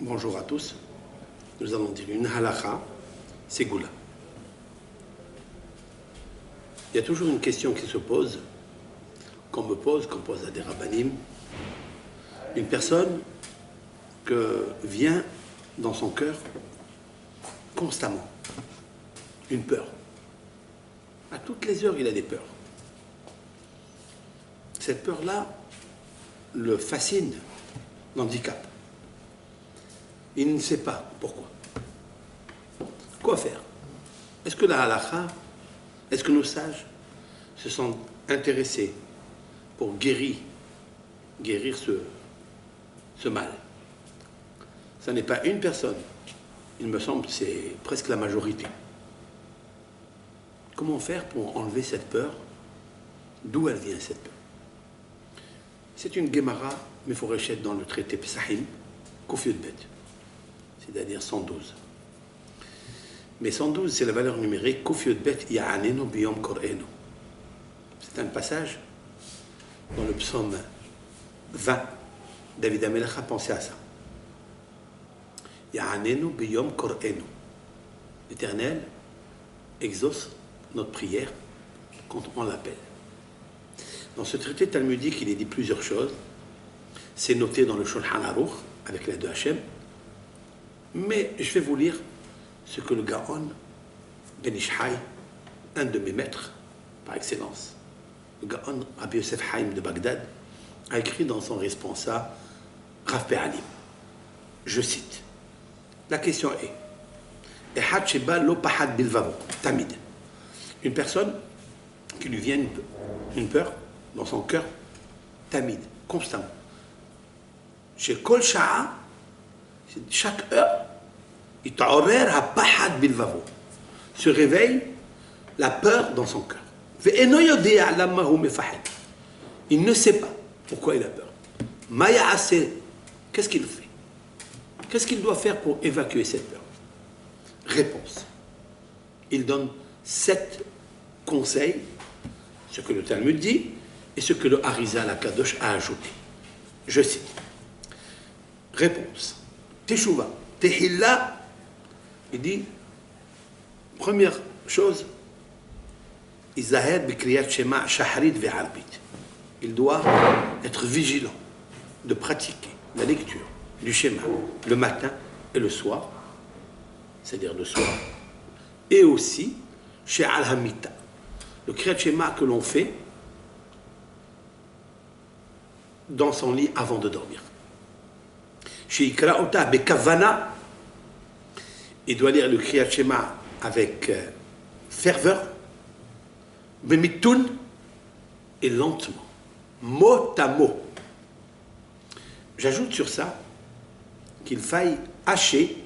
Bonjour à tous. Nous allons dire une halakha, c'est goula. Il y a toujours une question qui se pose, qu'on pose à des rabbanim. Une personne que vient dans son cœur constamment une peur. À toutes les heures, il a des peurs. Cette peur-là le fascine, l'handicape. Il ne sait pas pourquoi. Quoi faire? Est-ce que la halakha, est-ce que nos sages se sont intéressés pour guérir ce mal? Ce n'est pas une personne, il me semble que c'est presque la majorité. Comment faire pour enlever cette peur? D'où elle vient cette peur? C'est une Gemara, Meforeshet, dans le traité Pesahim, Kufyud Bet, c'est-à-dire 112. Mais 112, c'est la valeur numérique, Kufyud Bet Ya'anenu Biyom Kor'enu. C'est un passage dans le psaume 20. David Amelech a pensé à ça. Ya'anenu Biyom Kor'enu. L'Éternel exauce notre prière quand on l'appelle. Dans ce traité talmudique, il est dit plusieurs choses. C'est noté dans le Shulchan Aruch, avec l'aide de Hachem. Mais je vais vous lire ce que le Gaon Ben Ishai, un de mes maîtres par excellence, le Gaon Rabbi Yosef Haïm de Bagdad, a écrit dans son responsa Rav Pe'alim. Je cite. La question est Ehad Sheba lo pahad bilvavo, tamid. Une personne qui lui vient une peur dans son cœur, tamid, constamment. Chez Kol Sha'a, chaque heure, il ta'orer ha pahad bilvavo, se réveille la peur dans son cœur. Il ne sait pas pourquoi il a peur. Maya assez, qu'est-ce qu'il fait? Qu'est-ce qu'il doit faire pour évacuer cette peur? Réponse. Il donne 7 conseils, ce que le Talmud dit et ce que le Harizal HaKadosh a ajouté. Je cite. Réponse. Teshuva. Tehilla. Il dit, première chose, Izaher bikriyat shema shahrit ve'arbit. Il doit être vigilant de pratiquer la lecture du schéma le matin et le soir, c'est-à-dire le soir, et aussi chez Al-Hamita, le kriyat shema que l'on fait dans son lit avant de dormir. Chez Ikra'ota bekavana, il doit lire le kriyat shema avec ferveur, bemitoun, et lentement, mot à mot. J'ajoute sur ça qu'il faille hacher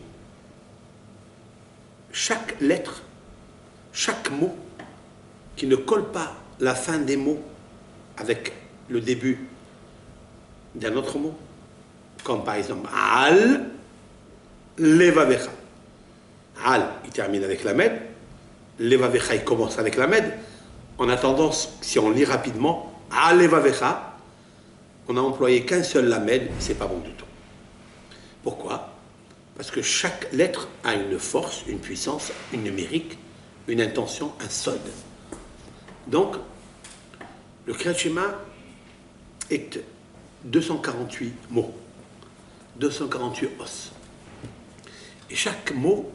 chaque lettre, chaque mot qui ne colle pas la fin des mots avec le début d'un autre mot, comme par exemple al levavecha. Al, il termine avec la med, levavecha, il commence avec la med. On a tendance, si on lit rapidement, al levavecha, on a employé qu'un seul lamed, c'est pas bon du tout. Pourquoi? Parce que chaque lettre a une force, une puissance, une numérique, une intention, un sod. Donc, le Kriyat Shema est 248 mots, 248 os. Et chaque mot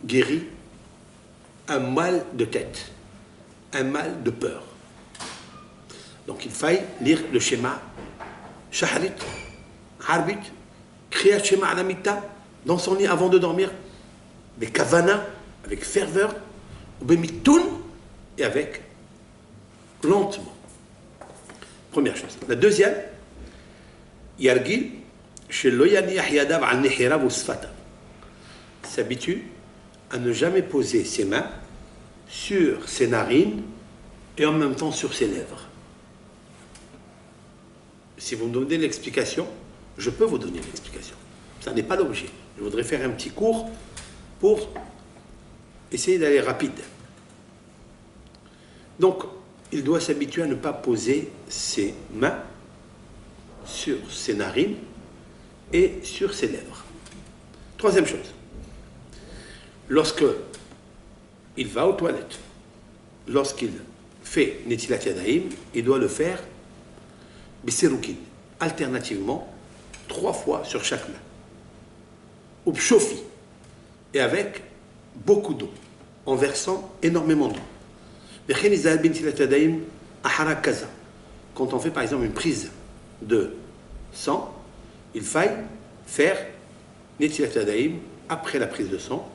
guérit un mal de tête, un mal de peur. Donc il faille lire le schéma Shaharit, Harbit, Kriyat Shema Alamita, dans son lit avant de dormir, avec Kavana, avec ferveur, Bemitoun, et avec lentement. Première chose. La deuxième, Yargil, chez Loyani Ahyadav al Nehirav Usfata, s'habitue à ne jamais poser ses mains sur ses narines et en même temps sur ses lèvres. Si vous me donnez l'explication, je peux vous donner l'explication. Ça n'est pas l'objet. Je voudrais faire un petit cours pour essayer d'aller rapide. Donc, il doit s'habituer à ne pas poser ses mains sur ses narines et sur ses lèvres. Troisième chose, lorsque il va aux toilettes, lorsqu'il fait Netilat Yadayim, il doit le faire Biseroukin, alternativement, 3 fois sur chaque main. Ou Bchofi, et avec beaucoup d'eau, en versant énormément d'eau. Quand on fait par exemple une prise de sang, il faille faire Netilat Yadayim après la prise de sang,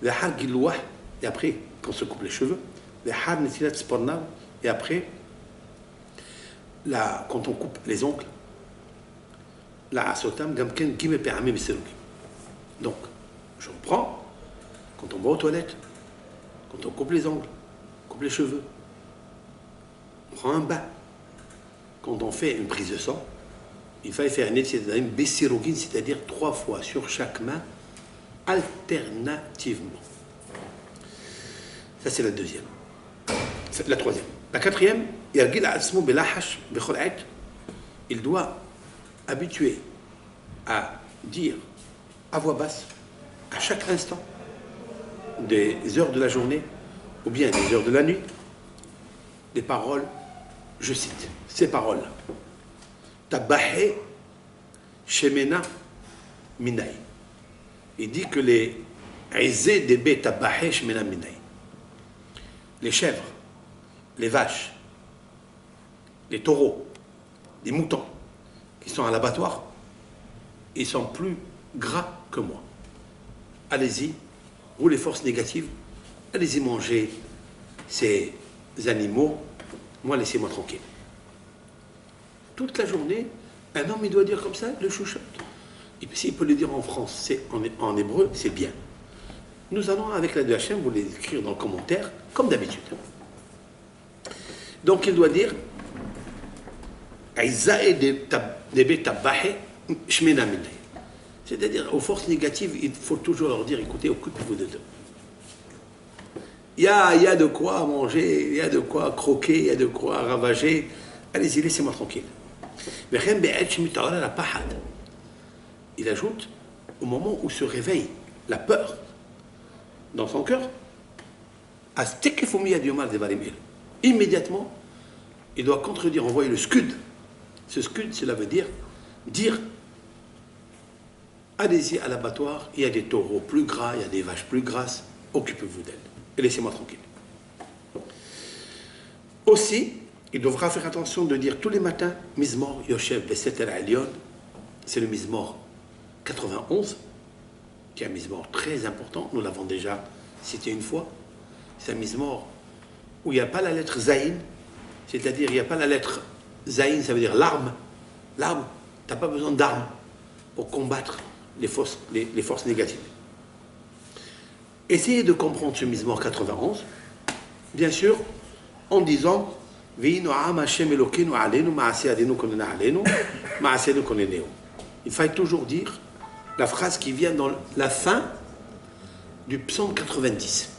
et après, quand on se coupe les cheveux, et après, quand on coupe les ongles, donc, je reprends, quand on va aux toilettes, quand on coupe les ongles, coupe les cheveux, on prend un bain, quand on fait une prise de sang, il fallait faire un Netilat Bessirogin, c'est-à-dire 3 fois sur chaque main, alternativement. Ça, c'est la deuxième. C'est la troisième. La quatrième, il doit habituer à dire à voix basse, à chaque instant, des heures de la journée ou bien des heures de la nuit, des paroles, je cite, ces paroles-là. Tabahe Shemena Minay. Il dit que les aizés des bêtes Tabahe Shemena Minay, les chèvres, les vaches, les taureaux, les moutons qui sont à l'abattoir, ils sont plus gras que moi. Allez-y, vous les forces négatives, allez-y manger ces animaux, moi laissez-moi tranquille. Toute la journée, un homme il doit dire comme ça, le chouchoute. Et puis s'il peut le dire en France, en hébreu, c'est bien. Nous allons avec la DHM vous l'écrire dans le commentaire, comme d'habitude. Donc il doit dire c'est-à-dire aux forces négatives, il faut toujours leur dire écoutez, occupez-vous de deux. Il y a de quoi manger, il y a de quoi croquer, il y a de quoi ravager. Allez-y, laissez-moi tranquille. Il ajoute au moment où se réveille la peur dans son cœur, immédiatement, il doit contredire, envoyer le scud. Ce scud, cela veut dire allez-y à l'abattoir, il y a des taureaux plus gras, il y a des vaches plus grasses, occupez-vous d'elles et laissez-moi tranquille. Aussi, il devra faire attention de dire tous les matins Mizmor Yoshev Beseter Elyon, c'est le Mizmor 91, qui est un Mizmor très important, nous l'avons déjà cité une fois. C'est un Mizmor où il n'y a pas la lettre Zayin, c'est-à-dire il n'y a pas la lettre Zayin, ça veut dire l'arme. L'arme, tu n'as pas besoin d'armes pour combattre les forces négatives. Essayez de comprendre ce Mizmor 91, bien sûr, en disant il faille toujours dire la phrase qui vient dans la fin du psaume 90.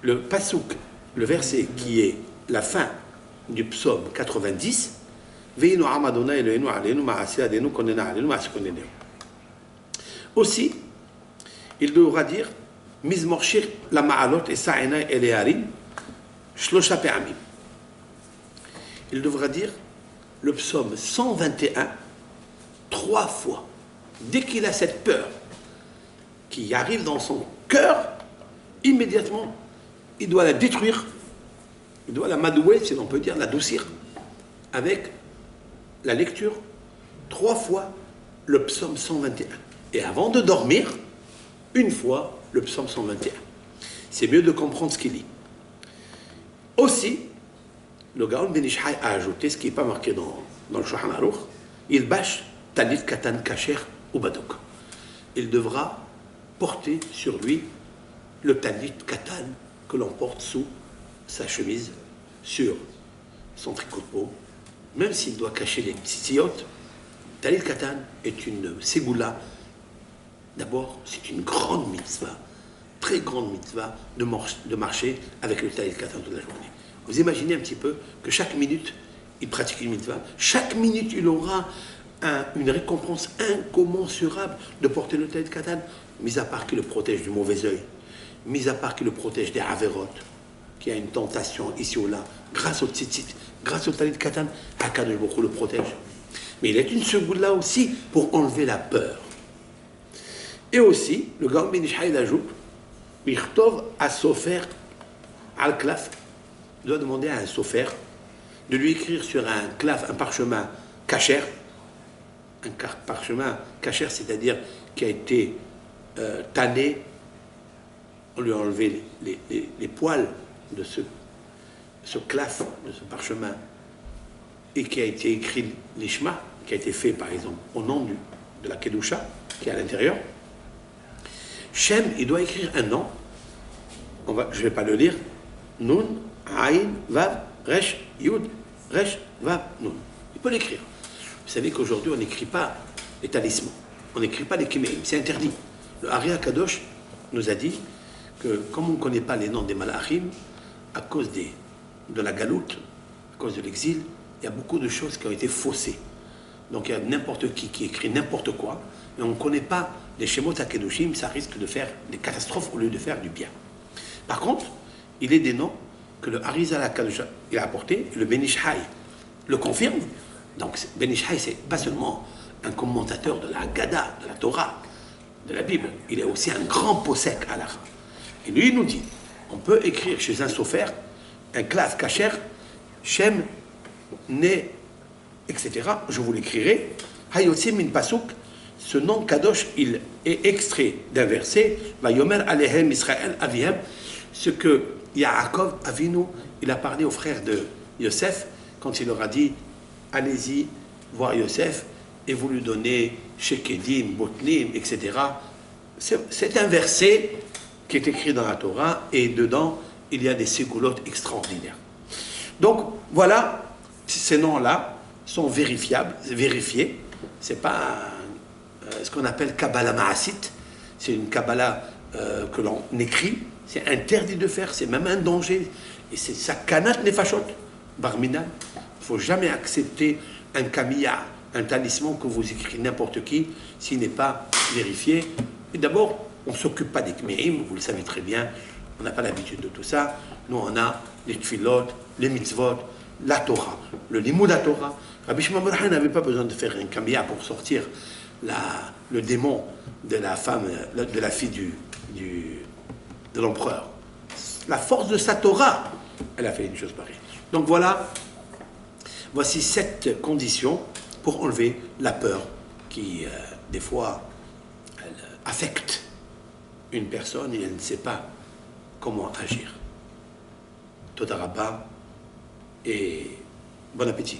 Le pasouk, le verset qui est la fin du psaume 90, aussi, il devra dire Mizmor Shir la Ma'alot et Sa'ina et Leharim, Shlosha Pe'amim. Il devra dire le psaume 121 3 fois. Dès qu'il a cette peur qui arrive dans son cœur, immédiatement, il doit la détruire, il doit la madouer, si l'on peut dire, l'adoucir, avec la lecture 3 fois le psaume 121. Et avant de dormir, une fois le psaume 121. C'est mieux de comprendre ce qu'il lit. Aussi, le Gaon Ben Ishai a ajouté, ce qui n'est pas marqué dans le Shulchan Aruch, il bâche Talit Katan Kacher ou Badouk. Il devra porter sur lui le Talit Katan que l'on porte sous sa chemise, sur son tricot de peau, même s'il doit cacher les tzitziyot. Talit Katan est une ségoula. D'abord, c'est une grande mitzvah, très grande mitzvah de marcher avec le Talit Katan toute la journée. Vous imaginez un petit peu que chaque minute, il pratique une mitzvah. Chaque minute, il aura une récompense incommensurable de porter le talit katan, mis à part qu'il le protège du mauvais œil, mis à part qu'il le protège des avérotes, qui a une tentation ici ou là, grâce au tzitzit, grâce au talit katan, Akadosh Baruch Hu le protège. Mais il est une seconde là aussi pour enlever la peur. Et aussi, le Gaon Ben Ish Chai ajoute, Birtov à Sofer al-Klaf, doit demander à un Sofer de lui écrire sur un claf, un parchemin kasher, un parchemin kasher, c'est-à-dire qui a été tanné, on lui a enlevé les poils de ce claf, de ce parchemin, et qui a été écrit l'Ishma, qui a été fait par exemple au nom de la Kedusha, qui est à l'intérieur. Shem, il doit écrire un nom, je ne vais pas le lire, Nun, Aïn, Vav, Resh, Yud, Resh, Vav, Nun. Il peut l'écrire. Vous savez qu'aujourd'hui, on n'écrit pas les talismans, on n'écrit pas les kiméim, c'est interdit. Le Ari HaKadosh nous a dit que, comme on ne connaît pas les noms des malachim, à cause de la galoute, à cause de l'exil, il y a beaucoup de choses qui ont été faussées. Donc il y a n'importe qui écrit n'importe quoi, et on ne connaît pas les Shemot HaKedoshim, ça risque de faire des catastrophes au lieu de faire du bien. Par contre, il est des noms que le Harizal HaKadosh il a apporté, le Ben Ish Chai le confirme. Donc Ben Ish Chai, c'est pas seulement un commentateur de la Haggadah, de la Torah, de la Bible, il est aussi un grand posek à la. Et lui, il nous dit, on peut écrire chez un sofer, un claf kasher, Shem, Né, etc. Je vous l'écrirai. Hayotzi min pasuk, ce nom Kadosh, il est extrait d'un verset, Vayomer alehem Israël avihem, ce que Yaakov Avinu, il a parlé aux frères de Yosef, quand il leur a dit, allez-y voir Yosef, et vous lui donnez Shekedim, Botnim, etc. C'est un verset qui est écrit dans la Torah, et dedans, il y a des ségoulottes extraordinaires. Donc, voilà, ces noms-là sont vérifiés. Ce n'est pas ce qu'on appelle Kabbalah Ma'asit, c'est une Kabbalah que l'on écrit, c'est interdit de faire, c'est même un danger, et c'est Sakanat Nefashot, Barminan. Il ne faut jamais accepter un kamiya, un talisman que vous écrivez n'importe qui, s'il n'est pas vérifié. Et d'abord, on ne s'occupe pas des kmeim, vous le savez très bien, on n'a pas l'habitude de tout ça. Nous, on a les tfilot, les mitzvot, la Torah, le limud à Torah. Rabbi Shimon Bar Yochai n'avait pas besoin de faire un kamiya pour sortir le démon de la femme, de la fille de l'empereur. La force de sa Torah, elle a fait une chose pareille. Donc voilà, voici 7 conditions pour enlever la peur qui, des fois, elle affecte une personne et elle ne sait pas comment agir. Toda Rabba et bon appétit.